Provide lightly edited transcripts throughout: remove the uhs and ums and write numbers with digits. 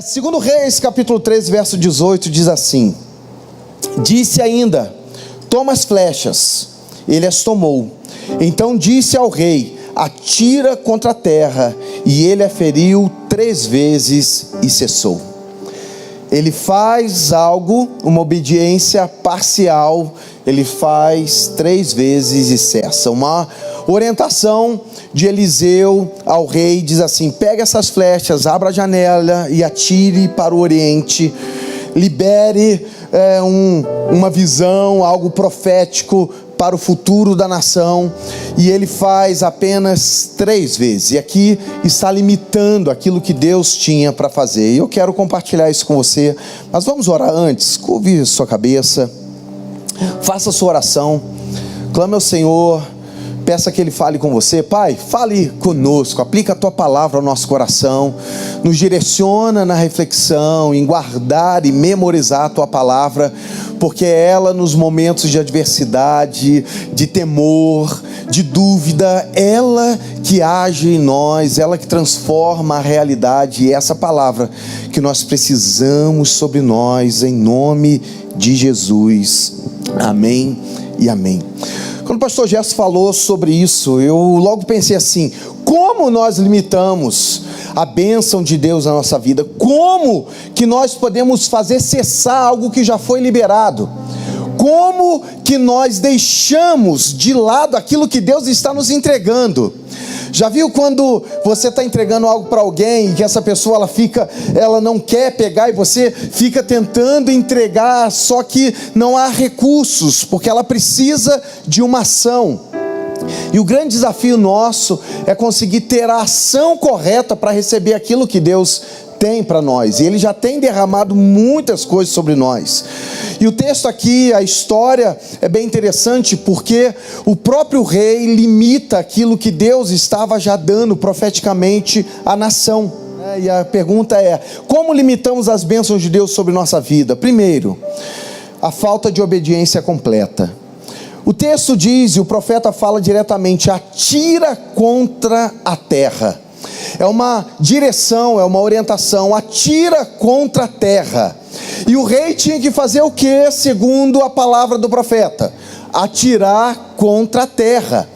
Segundo Reis, capítulo 13, verso 18, diz assim: disse ainda, toma as flechas. Ele as tomou. Então disse ao rei, atira contra a terra. E ele a feriu 3 vezes e cessou. Ele faz algo, uma obediência parcial. Ele faz 3 vezes e cessa. Uma orientação de Eliseu ao rei diz assim: pegue essas flechas, abra a janela e atire para o oriente. Libere uma visão, algo profético para o futuro da nação. E ele faz apenas 3 vezes. E aqui está limitando aquilo que Deus tinha para fazer. E eu quero compartilhar isso com você. Mas vamos orar antes. Curve sua cabeça. Faça sua oração. Clame ao Senhor. Peça que Ele fale com você. Pai, fale conosco, aplica a Tua palavra ao nosso coração, nos direciona na reflexão, em guardar e memorizar a Tua palavra, porque é ela nos momentos de adversidade, de temor, de dúvida, ela que age em nós, ela que transforma a realidade, e essa palavra que nós precisamos sobre nós, em nome de Jesus. Amém e amém. Quando o pastor Gerson falou sobre isso, eu logo pensei assim: como nós limitamos a bênção de Deus na nossa vida? Como que nós podemos fazer cessar algo que já foi liberado? Como que nós deixamos de lado aquilo que Deus está nos entregando? Já viu quando você está entregando algo para alguém e que essa pessoa ela não quer pegar e você fica tentando entregar, só que não há recursos, porque ela precisa de uma ação. E o grande desafio nosso é conseguir ter a ação correta para receber aquilo que Deus tem para nós, e Ele já tem derramado muitas coisas sobre nós. E o texto aqui, a história é bem interessante, porque o próprio rei limita aquilo que Deus estava já dando profeticamente à nação. E a pergunta é: como limitamos as bênçãos de Deus sobre nossa vida? Primeiro, a falta de obediência completa. O texto diz, e o profeta fala diretamente: atira contra a terra. É uma direção, é uma orientação: atira contra a terra. E o rei tinha que fazer o que, segundo a palavra do profeta? Atirar contra a terra.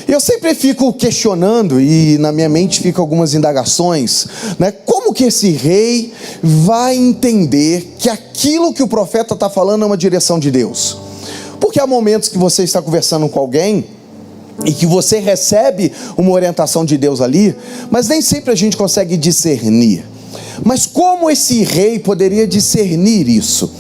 Eu sempre fico questionando, e na minha mente ficam algumas indagações, né? Como que esse rei vai entender que aquilo que o profeta está falando é uma direção de Deus? Porque há momentos que você está conversando com alguém e que você recebe uma orientação de Deus ali, mas nem sempre a gente consegue discernir. Mas como esse rei poderia discernir isso?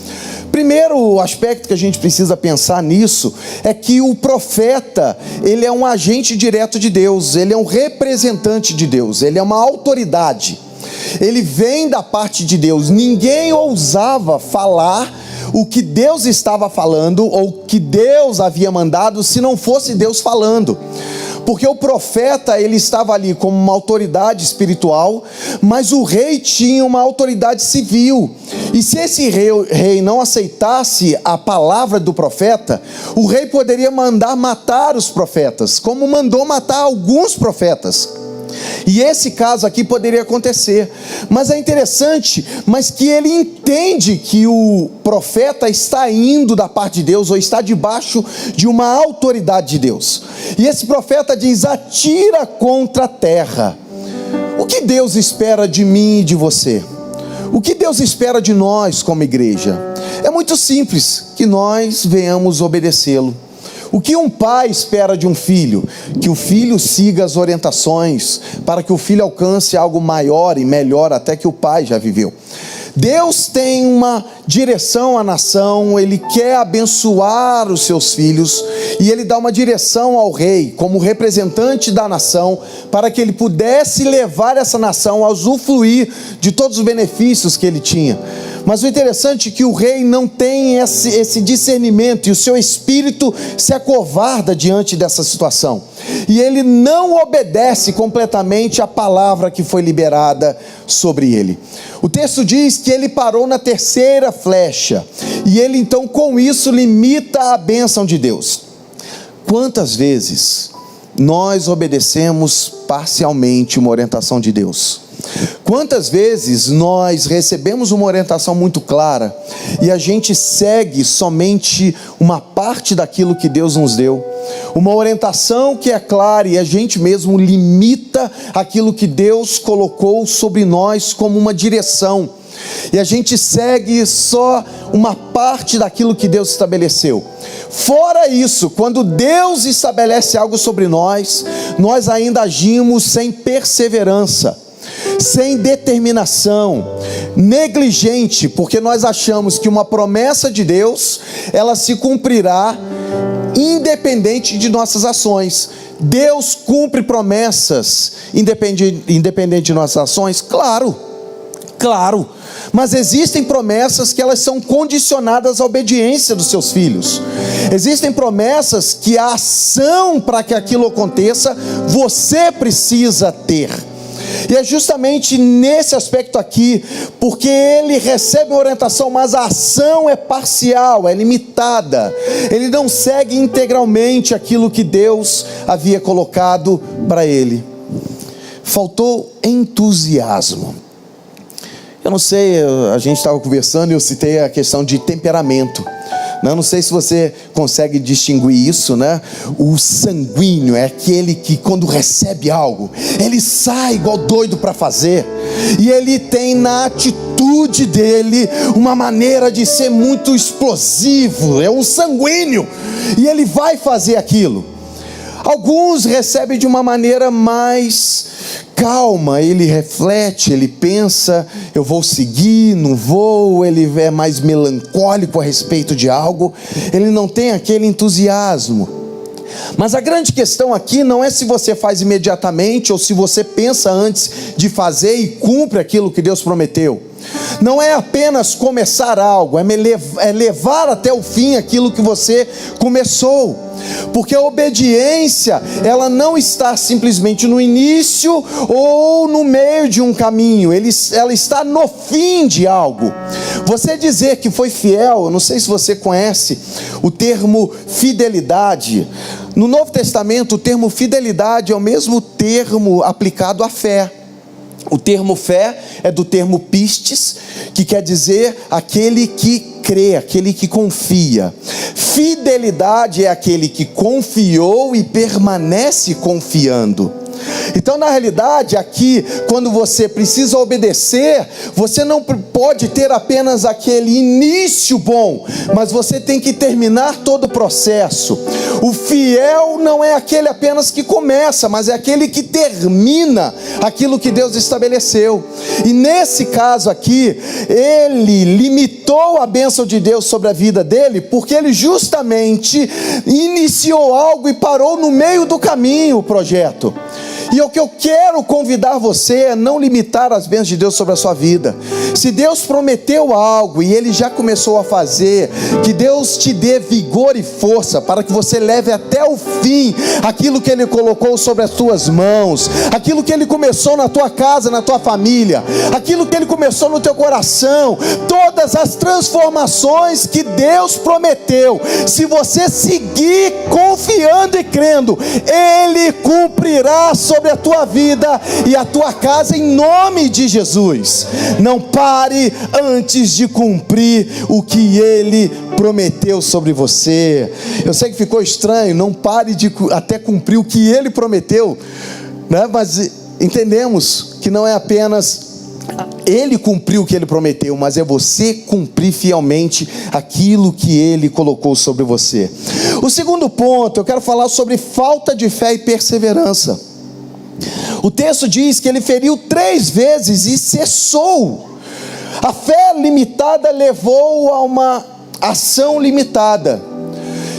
Primeiro aspecto que a gente precisa pensar nisso é que o profeta, ele é um agente direto de Deus, ele é um representante de Deus, ele é uma autoridade, ele vem da parte de Deus. Ninguém ousava falar o que Deus estava falando, ou que Deus havia mandado, se não fosse Deus falando. Porque o profeta, ele estava ali como uma autoridade espiritual, mas o rei tinha uma autoridade civil. E se esse rei não aceitasse a palavra do profeta, o rei poderia mandar matar os profetas, como mandou matar alguns profetas. E esse caso aqui poderia acontecer. Mas é interessante, mas que ele entende que o profeta está indo da parte de Deus, ou está debaixo de uma autoridade de Deus. E esse profeta diz: atira contra a terra. O que Deus espera de mim e de você? O que Deus espera de nós como igreja? É muito simples: que nós venhamos obedecê-lo. O que um pai espera de um filho? Que o filho siga as orientações, para que o filho alcance algo maior e melhor até que o pai já viveu. Deus tem uma direção à nação, Ele quer abençoar os seus filhos, e Ele dá uma direção ao rei, como representante da nação, para que ele pudesse levar essa nação a usufruir de todos os benefícios que ele tinha. Mas o interessante é que o rei não tem esse discernimento, e o seu espírito se acovarda diante dessa situação, e ele não obedece completamente à palavra que foi liberada sobre ele. O texto diz que ele parou na 3ª flecha, e ele então com isso limita a bênção de Deus. Quantas vezes nós obedecemos parcialmente uma orientação de Deus? Quantas vezes nós recebemos uma orientação muito clara e a gente segue somente uma parte daquilo que Deus nos deu? Uma orientação que é clara e a gente mesmo limita aquilo que Deus colocou sobre nós como uma direção. E a gente segue só uma parte daquilo que Deus estabeleceu. Fora isso, quando Deus estabelece algo sobre nós, nós ainda agimos sem perseverança, sem determinação, negligente, porque nós achamos que uma promessa de Deus, ela se cumprirá independente de nossas ações. Deus cumpre promessas independente de nossas ações? Claro, mas existem promessas que elas são condicionadas à obediência dos seus filhos. Existem promessas que a ação para que aquilo aconteça, você precisa ter. E é justamente nesse aspecto aqui, porque ele recebe uma orientação, mas a ação é parcial, é limitada. Ele não segue integralmente aquilo que Deus havia colocado para ele. Faltou entusiasmo. Eu não sei, a gente estava conversando e eu citei a questão de temperamento. Não sei se você consegue distinguir isso, né? O sanguíneo é aquele que quando recebe algo, ele sai igual doido para fazer. E ele tem na atitude dele uma maneira de ser muito explosivo. É um sanguíneo. E ele vai fazer aquilo. Alguns recebem de uma maneira mais calma, ele reflete, ele pensa, eu vou seguir, não vou, ele é mais melancólico a respeito de algo, ele não tem aquele entusiasmo. Mas a grande questão aqui não é se você faz imediatamente ou se você pensa antes de fazer e cumpre aquilo que Deus prometeu. Não é apenas começar algo, é levar até o fim aquilo que você começou. Porque a obediência, ela não está simplesmente no início ou no meio de um caminho, ela está no fim de algo. Você dizer que foi fiel, eu não sei se você conhece o termo fidelidade. No Novo Testamento, o termo fidelidade é o mesmo termo aplicado à fé. O termo fé é do termo pistes, que quer dizer aquele que crê, aquele que confia. Fidelidade é aquele que confiou e permanece confiando. Então, na realidade, aqui, quando você precisa obedecer, você não pode ter apenas aquele início bom, mas você tem que terminar todo o processo. O fiel não é aquele apenas que começa, mas é aquele que termina aquilo que Deus estabeleceu. E nesse caso aqui, ele limitou a bênção de Deus sobre a vida dele, porque ele justamente iniciou algo e parou no meio do caminho o projeto. E o que eu quero convidar você é não limitar as bênçãos de Deus sobre a sua vida. Se Deus prometeu algo e Ele já começou a fazer, que Deus te dê vigor e força para que você leve até o fim aquilo que Ele colocou sobre as tuas mãos, aquilo que Ele começou na tua casa, na tua família, aquilo que Ele começou no teu coração, todas as transformações que Deus prometeu. Se você seguir confiando e crendo, Ele cumprirá sobre a tua vida e a tua casa em nome de Jesus. Não pare antes de cumprir o que Ele prometeu sobre você. Eu sei que ficou estranho, não pare de até cumprir o que Ele prometeu, né? Mas entendemos que não é apenas Ele cumpriu o que Ele prometeu, mas é você cumprir fielmente aquilo que Ele colocou sobre você. O segundo ponto, eu quero falar sobre falta de fé e perseverança. O texto diz que ele feriu 3 vezes e cessou. A fé limitada levou a uma ação limitada.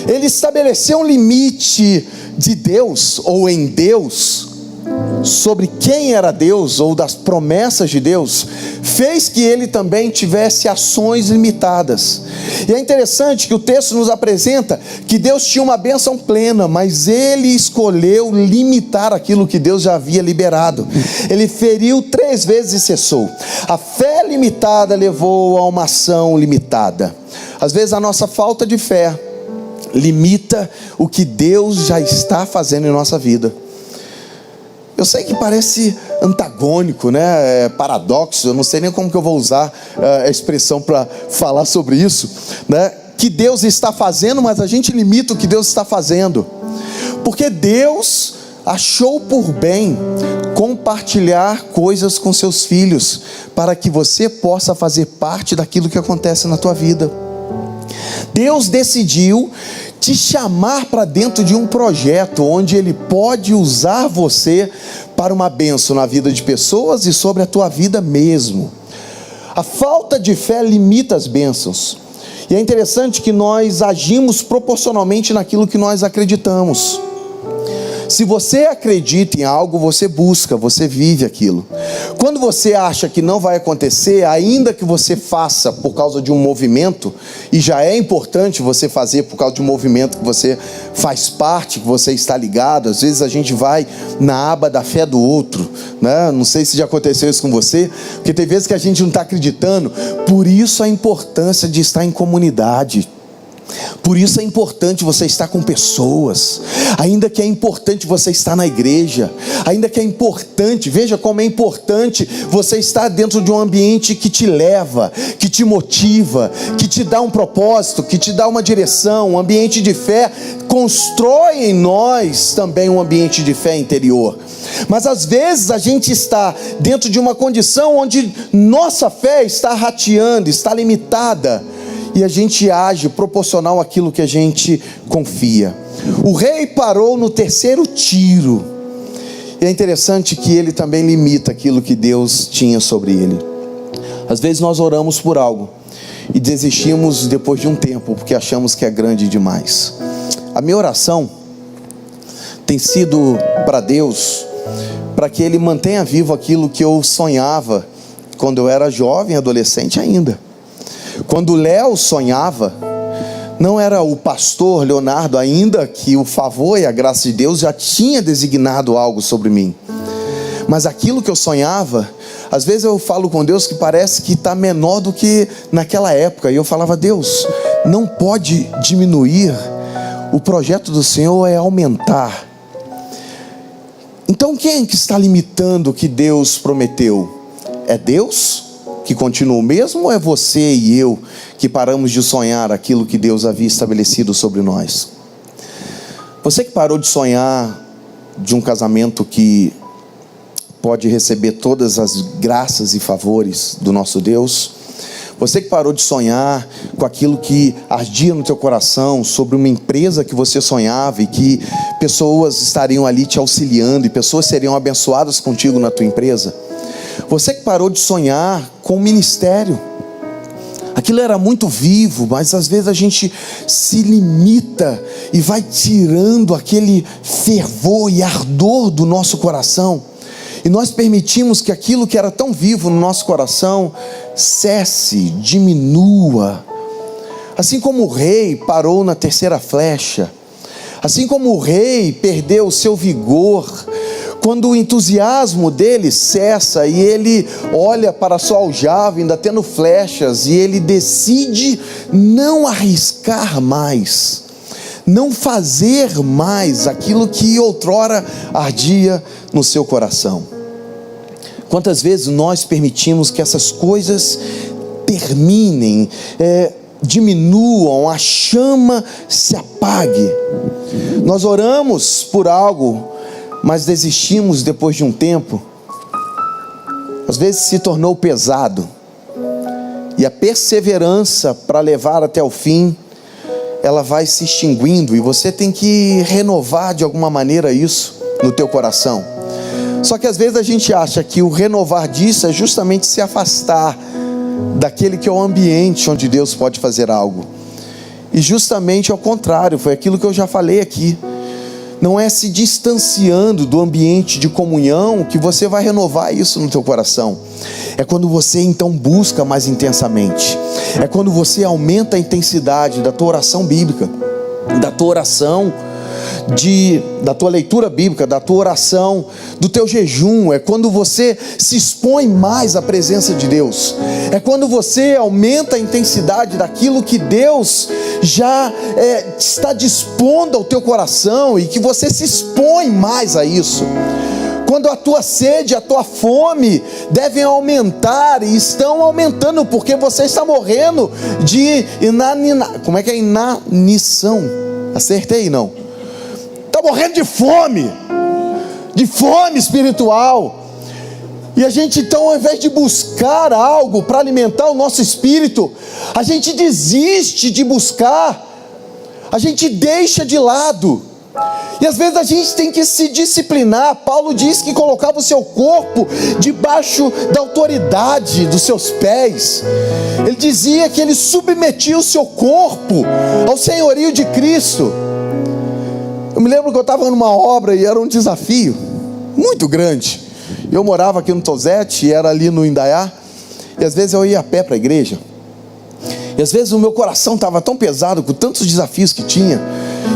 Ele estabeleceu um limite de Deus ou em Deus sobre quem era Deus ou das promessas de Deus, fez que ele também tivesse ações limitadas. E é interessante que o texto nos apresenta que Deus tinha uma bênção plena, mas ele escolheu limitar aquilo que Deus já havia liberado. Ele feriu 3 vezes e cessou. A fé limitada levou a uma ação limitada. Às vezes a nossa falta de fé limita o que Deus já está fazendo em nossa vida. Eu sei que parece antagônico, né? Paradoxo, eu não sei nem como que eu vou usar a expressão para falar sobre isso, né? Que Deus está fazendo, mas a gente limita o que Deus está fazendo, porque Deus achou por bem compartilhar coisas com seus filhos, para que você possa fazer parte daquilo que acontece na tua vida. Deus decidiu te chamar para dentro de um projeto, onde Ele pode usar você para uma bênção na vida de pessoas e sobre a tua vida mesmo. A falta de fé limita as bênçãos, e é interessante que nós agimos proporcionalmente naquilo que nós acreditamos. Se você acredita em algo, você busca, você vive aquilo. Quando você acha que não vai acontecer, ainda que você faça por causa de um movimento, e já é importante você fazer por causa de um movimento que você faz parte, que você está ligado. Às vezes a gente vai na aba da fé do outro, né? Não sei se já aconteceu isso com você, porque tem vezes que a gente não está acreditando. Por isso a importância de estar em comunidade. Por isso é importante você estar com pessoas, ainda que é importante você estar na igreja, ainda que é importante, veja como é importante você estar dentro de um ambiente que te leva, que te motiva, que te dá um propósito, que te dá uma direção. Um ambiente de fé constrói em nós também um ambiente de fé interior. Mas às vezes a gente está dentro de uma condição onde nossa fé está rateando, está limitada, e a gente age proporcional àquilo que a gente confia. O rei parou no terceiro tiro, e é interessante que ele também limita aquilo que Deus tinha sobre ele. Às vezes nós oramos por algo e desistimos depois de um tempo, porque achamos que é grande demais. A minha oração tem sido para Deus, para que Ele mantenha vivo aquilo que eu sonhava quando eu era jovem, adolescente ainda. Quando Léo sonhava, não era o pastor Leonardo ainda, que o favor e a graça de Deus já tinha designado algo sobre mim. Mas aquilo que eu sonhava, às vezes eu falo com Deus que parece que está menor do que naquela época. E eu falava: Deus, não pode diminuir, o projeto do Senhor é aumentar. Então quem que está limitando o que Deus prometeu? É Deus que continua o mesmo, ou é você e eu que paramos de sonhar aquilo que Deus havia estabelecido sobre nós? Você que parou de sonhar de um casamento que pode receber todas as graças e favores do nosso Deus, você que parou de sonhar com aquilo que ardia no teu coração, sobre uma empresa que você sonhava e que pessoas estariam ali te auxiliando e pessoas seriam abençoadas contigo na tua empresa. Você que parou de sonhar com o ministério, aquilo era muito vivo, mas às vezes a gente se limita e vai tirando aquele fervor e ardor do nosso coração, e nós permitimos que aquilo que era tão vivo no nosso coração cesse, diminua. Assim como o rei parou na terceira flecha, assim como o rei perdeu o seu vigor, quando o entusiasmo dele cessa e ele olha para a sua aljava ainda tendo flechas, e ele decide não arriscar mais, não fazer mais aquilo que outrora ardia no seu coração. Quantas vezes nós permitimos que essas coisas terminem, diminuam, a chama se apague? Nós oramos por algo, mas desistimos depois de um tempo. Às vezes se tornou pesado, e a perseverança para levar até o fim, ela vai se extinguindo, e você tem que renovar de alguma maneira isso no teu coração. Só que às vezes a gente acha que o renovar disso é justamente se afastar daquele que é o ambiente onde Deus pode fazer algo, e justamente ao contrário, foi aquilo que eu já falei aqui. Não é se distanciando do ambiente de comunhão que você vai renovar isso no teu coração. É quando você então busca mais intensamente. É quando você aumenta a intensidade da tua oração bíblica, da tua oração, da tua leitura bíblica, da tua oração, do teu jejum. É quando você se expõe mais à presença de Deus. É quando você aumenta a intensidade daquilo que Deus já está dispondo ao teu coração, e que você se expõe mais a isso. quando a tua sede, a tua fome devem aumentar, e estão aumentando, porque você está morrendo de inanição. Acertei, não? Está morrendo de fome espiritual. E a gente então, ao invés de buscar algo para alimentar o nosso espírito, a gente desiste de buscar, a gente deixa de lado. E às vezes a gente tem que se disciplinar. Paulo diz que colocava o seu corpo debaixo da autoridade dos seus pés. Ele dizia que ele submetia o seu corpo ao senhorio de Cristo. Eu me lembro que eu estava numa obra e era um desafio muito grande. Eu morava aqui no Tosete, era ali no Indaiá, e às vezes eu ia a pé para a igreja. E às vezes o meu coração estava tão pesado com tantos desafios que tinha.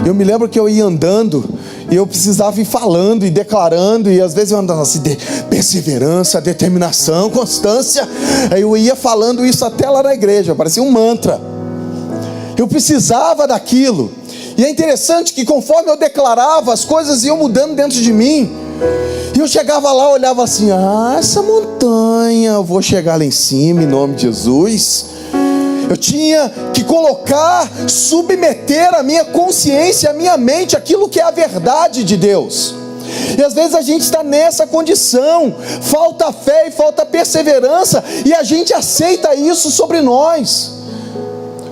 Eu me lembro que eu ia andando e eu precisava ir falando e declarando, e às vezes eu andava assim, perseverança, determinação, constância. Aí eu ia falando isso até lá na igreja, parecia um mantra. Eu precisava daquilo. E é interessante que conforme eu declarava, as coisas iam mudando dentro de mim. E eu chegava lá, olhava assim, essa montanha, eu vou chegar lá em cima em nome de Jesus. Eu tinha que colocar, submeter a minha consciência, a minha mente, aquilo que é a verdade de Deus. E às vezes a gente está nessa condição, falta fé e falta perseverança, e a gente aceita isso sobre nós.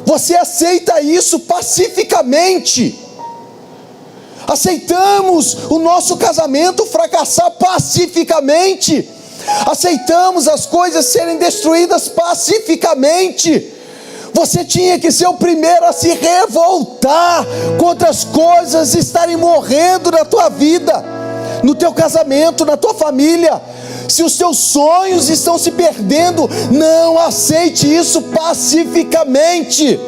Você aceita isso pacificamente. Aceitamos o nosso casamento fracassar pacificamente. Aceitamos as coisas serem destruídas pacificamente. Você tinha que ser o primeiro a se revoltar contra as coisas estarem morrendo na tua vida, no teu casamento, na tua família. Se os teus sonhos estão se perdendo, não aceite isso pacificamente.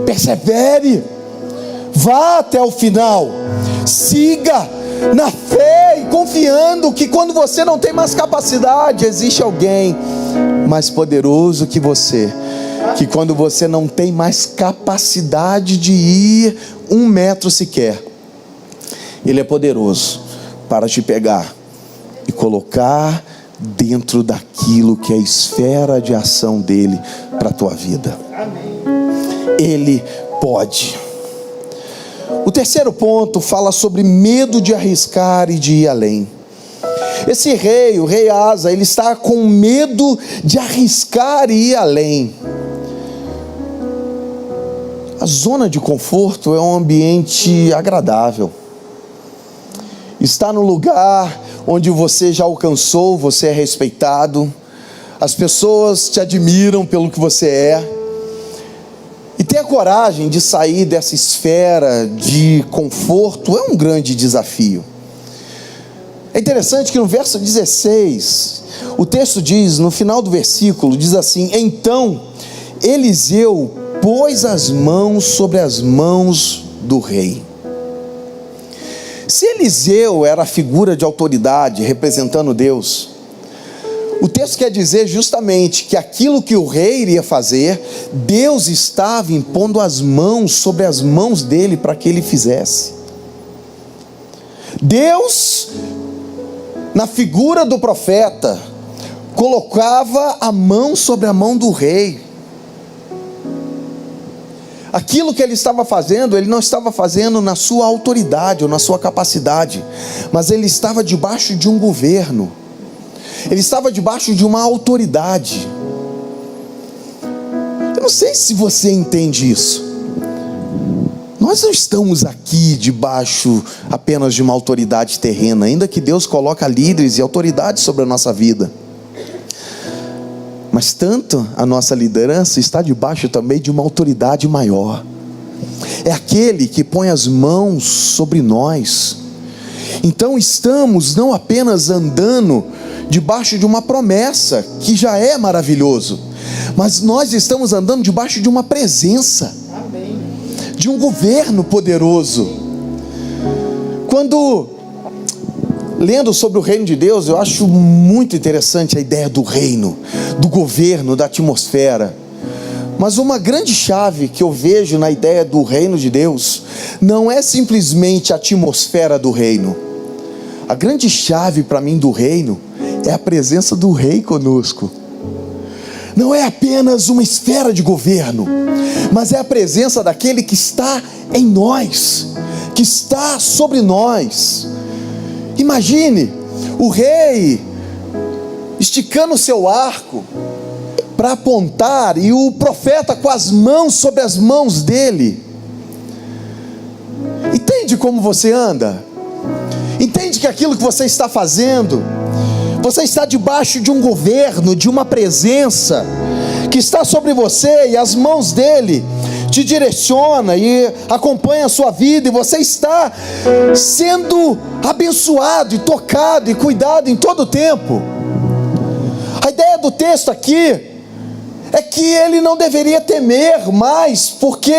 Persevere, vá até o final, siga na fé e confiando que quando você não tem mais capacidade, existe alguém mais poderoso que você, que quando você não tem mais capacidade de ir 1 metro sequer, Ele é poderoso para te pegar e colocar dentro daquilo que é a esfera de ação dele para a tua vida. Ele pode. O terceiro ponto fala sobre medo de arriscar e de ir além. Esse rei, o rei Asa, ele está com medo de arriscar e ir além. A zona de conforto é um ambiente agradável. Está no lugar onde você já alcançou, você é respeitado, as pessoas te admiram pelo que você é. E ter a coragem de sair dessa esfera de conforto é um grande desafio. É interessante que no verso 16, o texto diz, no final do versículo, diz assim: então Eliseu pôs as mãos sobre as mãos do rei. Se Eliseu era a figura de autoridade representando Deus, o texto quer dizer justamente que aquilo que o rei iria fazer, Deus estava impondo as mãos sobre as mãos dele para que ele fizesse. Deus, na figura do profeta, colocava a mão sobre a mão do rei. Aquilo que ele estava fazendo, ele não estava fazendo na sua autoridade ou na sua capacidade, mas ele estava debaixo de um governo, ele estava debaixo de uma autoridade. Eu não sei se você entende isso. Nós não estamos aqui debaixo apenas de uma autoridade terrena, ainda que Deus coloque líderes e autoridades sobre a nossa vida. Mas tanto a nossa liderança está debaixo também de uma autoridade maior. É aquele que põe as mãos sobre nós. Então estamos não apenas andando debaixo de uma promessa, que já é maravilhoso, mas nós estamos andando debaixo de uma presença, de um governo poderoso. Quando lendo sobre o reino de Deus, eu acho muito interessante a ideia do reino, do governo, da atmosfera. Mas uma grande chave que eu vejo na ideia do reino de Deus não é simplesmente a atmosfera do reino. A grande chave para mim do reino é a presença do rei conosco. Não é apenas uma esfera de governo, mas é a presença daquele que está em nós, que está sobre nós. Imagine o rei esticando o seu arco para apontar, e o profeta com as mãos sobre as mãos dele. Entende como você anda? Entende que aquilo que você está fazendo, você está debaixo de um governo, de uma presença que está sobre você, e as mãos dele te direciona e acompanha a sua vida, e você está sendo abençoado e tocado e cuidado em todo o tempo. A ideia do texto aqui é que ele não deveria temer mais, porque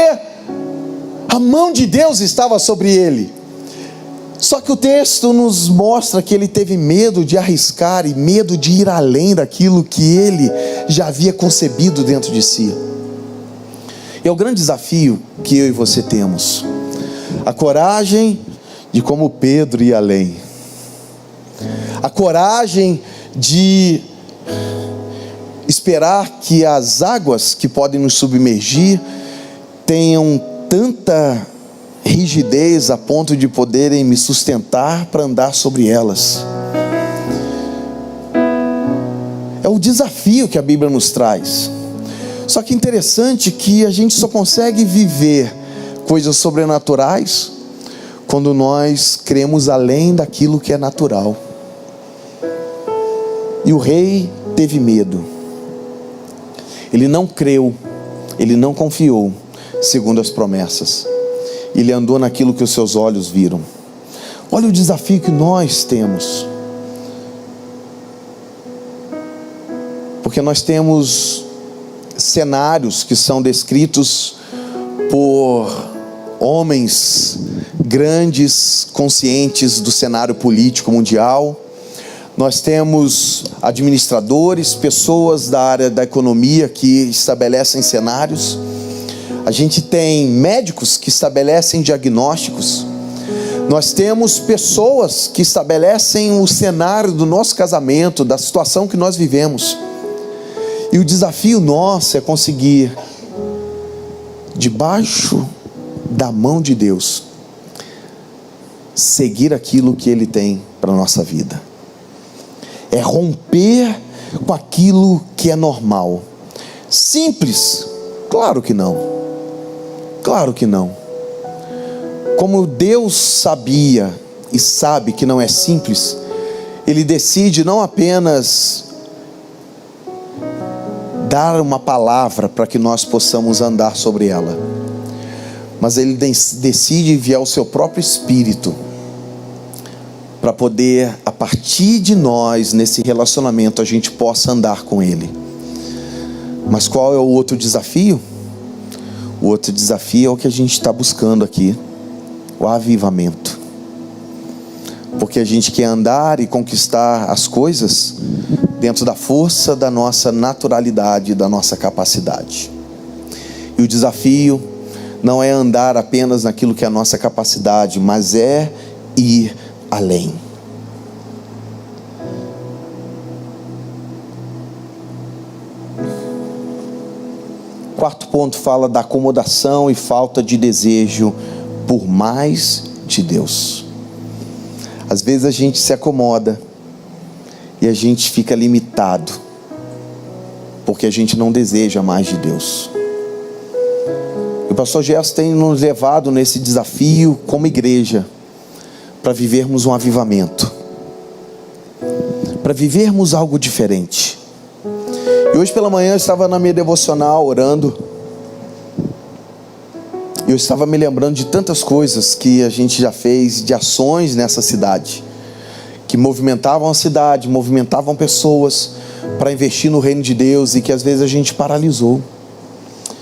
a mão de Deus estava sobre ele. Só que o texto nos mostra que ele teve medo de arriscar e medo de ir além daquilo que ele já havia concebido dentro de si. E é o grande desafio que eu e você temos: a coragem de, como Pedro, ir além, a coragem de esperar que as águas que podem nos submergir tenham tanta rigidez a ponto de poderem me sustentar para andar sobre elas. É o desafio que a Bíblia nos traz. Só que interessante que a gente só consegue viver coisas sobrenaturais quando nós cremos além daquilo que é natural. E o rei teve medo. Ele não creu, ele não confiou segundo as promessas. Ele andou naquilo que os seus olhos viram. Olha o desafio que nós temos. Porque nós temos cenários que são descritos por homens grandes, conscientes do cenário político mundial. Nós temos administradores, pessoas da área da economia que estabelecem cenários. A gente tem médicos que estabelecem diagnósticos. Nós temos pessoas que estabelecem o cenário do nosso casamento, da situação que nós vivemos. E o desafio nosso é conseguir, debaixo da mão de Deus, seguir aquilo que Ele tem para a nossa vida. É romper com aquilo que é normal. Simples? Claro que não. Claro que não. Como Deus sabia e sabe que não é simples, Ele decide não apenas dar uma palavra para que nós possamos andar sobre ela, mas Ele decide enviar o seu próprio Espírito para poder, a partir de nós, nesse relacionamento, a gente possa andar com Ele. Mas qual é o outro desafio? O outro desafio é o que a gente está buscando aqui: o avivamento. Porque a gente quer andar e conquistar as coisas dentro da força da nossa naturalidade, da nossa capacidade. E o desafio não é andar apenas naquilo que é a nossa capacidade, mas é ir além. Quarto ponto fala da acomodação e falta de desejo por mais de Deus. Às vezes a gente se acomoda e a gente fica limitado, porque a gente não deseja mais de Deus. O pastor Gerson tem nos levado nesse desafio como igreja, para vivermos um avivamento, para vivermos algo diferente. E hoje pela manhã eu estava na minha devocional orando, e eu estava me lembrando de tantas coisas que a gente já fez, de ações nessa cidade, que movimentavam a cidade, movimentavam pessoas para investir no reino de Deus, e que às vezes a gente paralisou.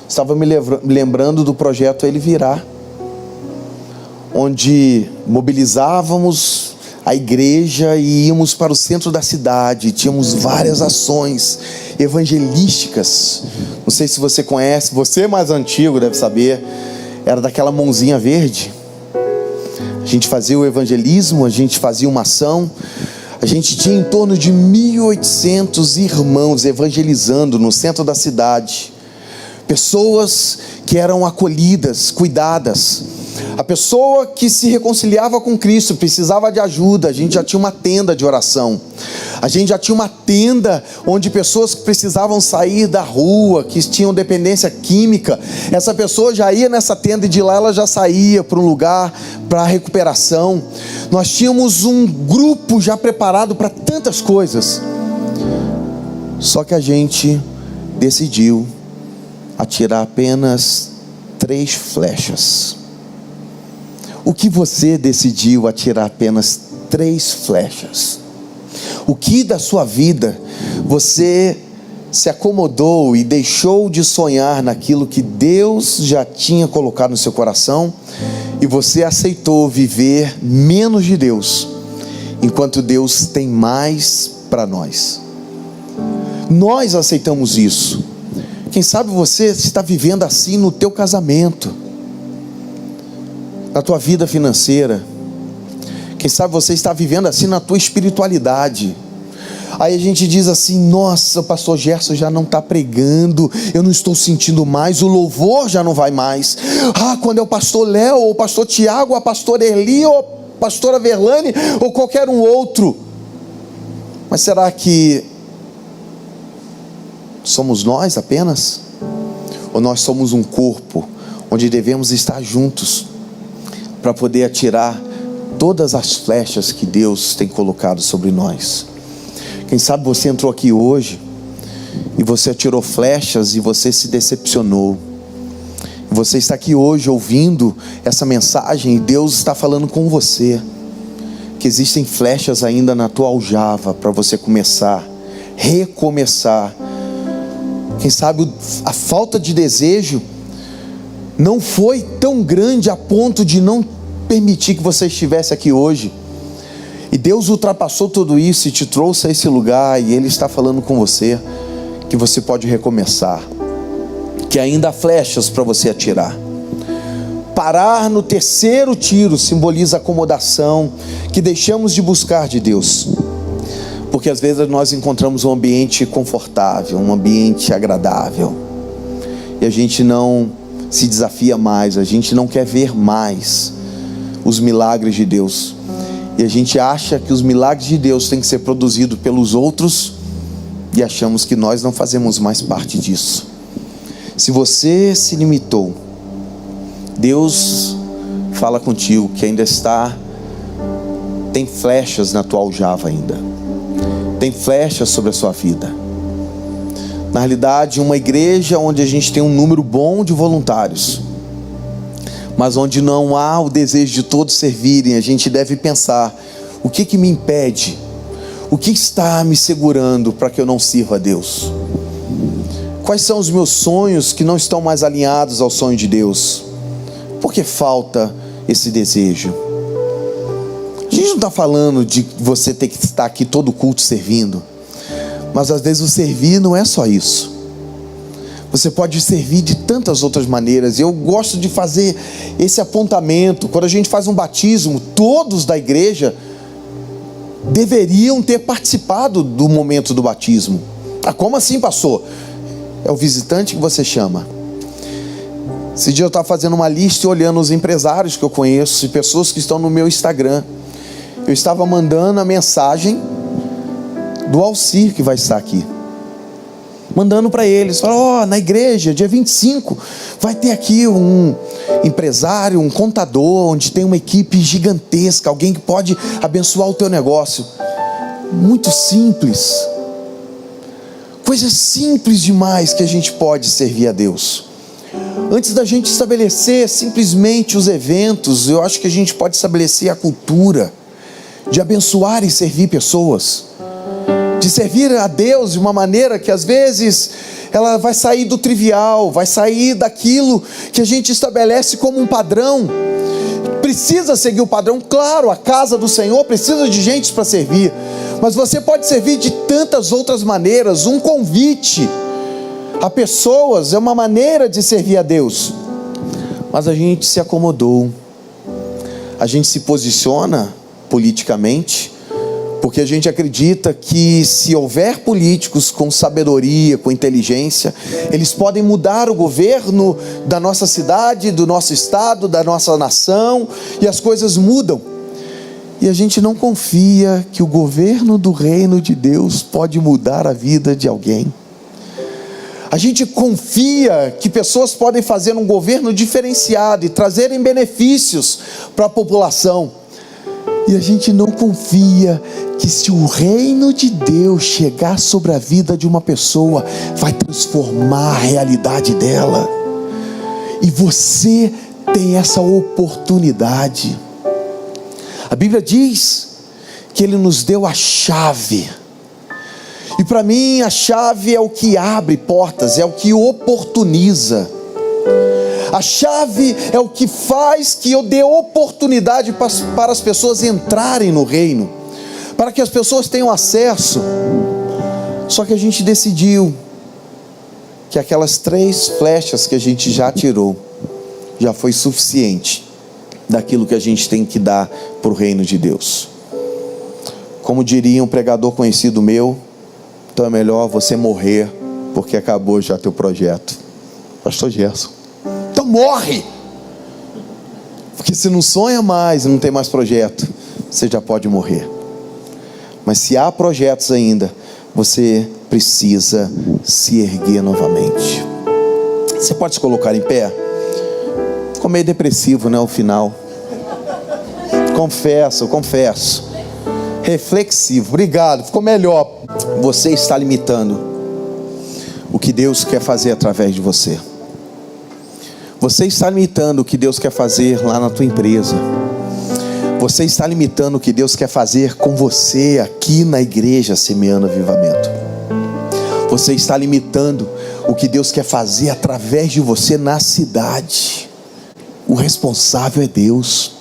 Estava me lembrando do projeto Ele Virá, onde mobilizávamos a igreja e íamos para o centro da cidade. Tínhamos várias ações evangelísticas. Não sei se você conhece, você mais antigo deve saber, era daquela mãozinha verde. A gente fazia o evangelismo, a gente fazia uma ação. A gente tinha em torno de 1.800 irmãos evangelizando no centro da cidade. Pessoas que eram acolhidas, cuidadas. A pessoa que se reconciliava com Cristo precisava de ajuda. A gente já tinha uma tenda de oração. A gente já tinha uma tenda onde pessoas que precisavam sair da rua, que tinham dependência química, essa pessoa já ia nessa tenda e de lá ela já saía para um lugar para recuperação. Nós tínhamos um grupo já preparado para tantas coisas. Só que a gente decidiu atirar apenas 3 flechas. O que você decidiu atirar apenas 3 flechas? O que da sua vida você se acomodou e deixou de sonhar naquilo que Deus já tinha colocado no seu coração e você aceitou viver menos de Deus, enquanto Deus tem mais para nós? Nós aceitamos isso. Quem sabe você está vivendo assim no teu casamento, na tua vida financeira. Quem sabe você está vivendo assim na tua espiritualidade. Aí a gente diz assim: nossa, o pastor Gerson já não está pregando, eu não estou sentindo mais, o louvor já não vai mais. Quando é o pastor Léo, ou o pastor Tiago, ou a pastora Erli, ou a pastora Verlane, ou qualquer um outro. Mas será que somos nós apenas? Ou nós somos um corpo onde devemos estar juntos para poder atirar todas as flechas que Deus tem colocado sobre nós? Quem sabe você entrou aqui hoje e você atirou flechas e você se decepcionou. Você está aqui hoje ouvindo essa mensagem e Deus está falando com você que existem flechas ainda na tua aljava para você começar, recomeçar. Quem sabe a falta de desejo não foi tão grande a ponto de não permitir que você estivesse aqui hoje. E Deus ultrapassou tudo isso e te trouxe a esse lugar, e Ele está falando com você que você pode recomeçar, que ainda há flechas para você atirar. Parar no 3º tiro simboliza a acomodação que deixamos de buscar de Deus. Porque às vezes nós encontramos um ambiente confortável, um ambiente agradável, e a gente não se desafia mais, a gente não quer ver mais os milagres de Deus. E a gente acha que os milagres de Deus têm que ser produzidos pelos outros, e achamos que nós não fazemos mais parte disso. Se você se limitou, Deus fala contigo que ainda tem flechas na tua aljava ainda. Tem flechas sobre a sua vida. Na realidade, uma igreja onde a gente tem um número bom de voluntários, mas onde não há o desejo de todos servirem, a gente deve pensar: o que me impede? O que está me segurando para que eu não sirva a Deus? Quais são os meus sonhos que não estão mais alinhados ao sonho de Deus? Por que falta esse desejo? A gente não está falando de você ter que estar aqui todo culto servindo, mas às vezes o servir não é só isso. Você pode servir de tantas outras maneiras. Eu gosto de fazer esse apontamento. Quando a gente faz um batismo, todos da igreja deveriam ter participado do momento do batismo. Como assim, pastor? É o visitante que você chama. Esse dia eu estava fazendo uma lista e olhando os empresários que eu conheço e pessoas que estão no meu Instagram. Eu estava mandando a mensagem do Alcir, que vai estar aqui, mandando para eles: na igreja, dia 25, vai ter aqui um empresário, um contador, onde tem uma equipe gigantesca, alguém que pode abençoar o teu negócio. Muito simples, coisas simples demais que a gente pode servir a Deus. Antes da gente estabelecer simplesmente os eventos, eu acho que a gente pode estabelecer a cultura de abençoar e servir pessoas, de servir a Deus de uma maneira que às vezes ela vai sair do trivial, vai sair daquilo que a gente estabelece como um padrão. Precisa seguir o padrão, claro, a casa do Senhor precisa de gente para servir, mas você pode servir de tantas outras maneiras. Um convite a pessoas é uma maneira de servir a Deus, mas a gente se acomodou, a gente se posiciona politicamente, porque a gente acredita que se houver políticos com sabedoria, com inteligência, eles podem mudar o governo da nossa cidade, do nosso estado, da nossa nação, e as coisas mudam. E a gente não confia que o governo do reino de Deus pode mudar a vida de alguém. A gente confia que pessoas podem fazer um governo diferenciado e trazerem benefícios para a população. E a gente não confia que se o reino de Deus chegar sobre a vida de uma pessoa, vai transformar a realidade dela. E você tem essa oportunidade. A Bíblia diz que Ele nos deu a chave. E para mim a chave é o que abre portas, é o que oportuniza. A chave é o que faz que eu dê oportunidade para as pessoas entrarem no reino, para que as pessoas tenham acesso. Só que a gente decidiu que aquelas 3 flechas que a gente já tirou, já foi suficiente daquilo que a gente tem que dar para o reino de Deus. Como diria um pregador conhecido meu, então é melhor você morrer, porque acabou já teu projeto. Pastor Gerson. Então morre, porque se não sonha mais, não tem mais projeto, você já pode morrer. Mas se há projetos ainda, você precisa se erguer novamente. Você pode se colocar em pé? Ficou meio depressivo, né, o final. Confesso. Reflexivo, obrigado, ficou melhor. Você está limitando o que Deus quer fazer através de você. Você está limitando o que Deus quer fazer lá na tua empresa. Você está limitando o que Deus quer fazer com você aqui na igreja Semeando Avivamento. Você está limitando o que Deus quer fazer através de você na cidade. O responsável é Deus.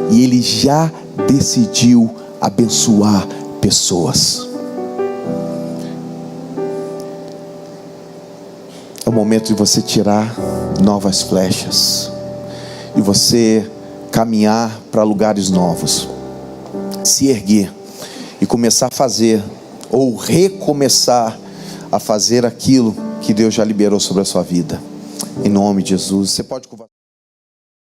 E Ele já decidiu abençoar pessoas. É o momento de você tirar novas flechas e você caminhar para lugares novos, se erguer e começar a fazer ou recomeçar a fazer aquilo que Deus já liberou sobre a sua vida. Em nome de Jesus. Você pode